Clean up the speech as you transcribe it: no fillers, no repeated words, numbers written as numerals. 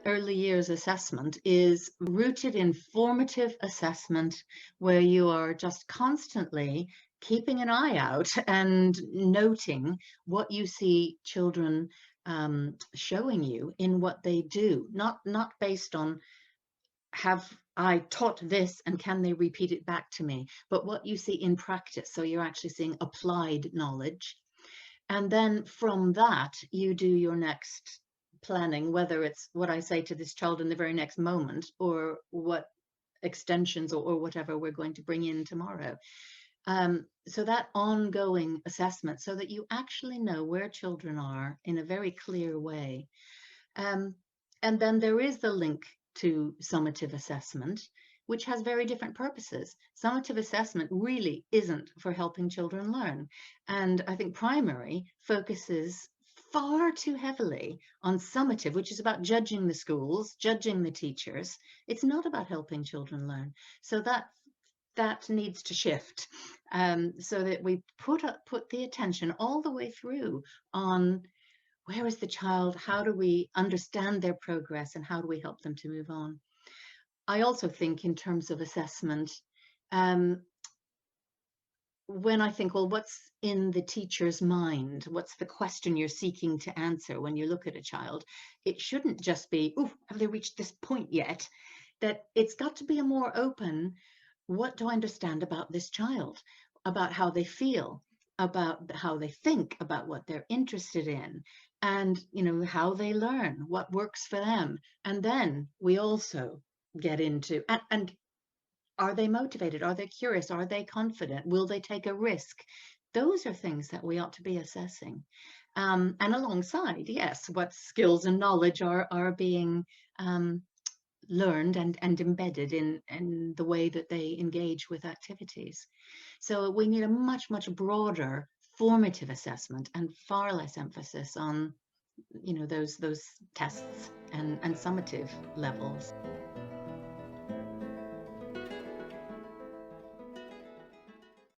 early years assessment is rooted in formative assessment, where you are just constantly keeping an eye out and noting what you see children showing you in what they do, not based on have I taught this and can they repeat it back to me, but what you see in practice. So you're actually seeing applied knowledge. And then from that, you do your next planning, whether it's what I say to this child in the very next moment or what extensions or whatever we're going to bring in tomorrow. So that ongoing assessment, so that you actually know where children are in a very clear way. Um, and then there is the link to summative assessment, which has very different purposes. Summative assessment really isn't for helping children learn. And I think primary focuses far too heavily on summative, which is about judging the schools, judging the teachers. It's not about helping children learn. So that needs to shift, so that we put the attention all the way through on where is the child, how do we understand their progress, and how do we help them to move on. I also think in terms of assessment, um, when I think, well, what's in the teacher's mind? What's the question you're seeking to answer when you look at a child? It shouldn't just be, oh, have they reached this point yet? That it's got to be a more open, what do I understand about this child, about how they feel, about how they think, about what they're interested in, and how they learn, what works for them. And then we also get into, and are they motivated? Are they curious? Are they confident? Will they take a risk? Those are things that we ought to be assessing. And alongside, yes, what skills and knowledge are being learned and embedded in the way that they engage with activities. So we need a much, much broader formative assessment and far less emphasis on those tests and summative levels.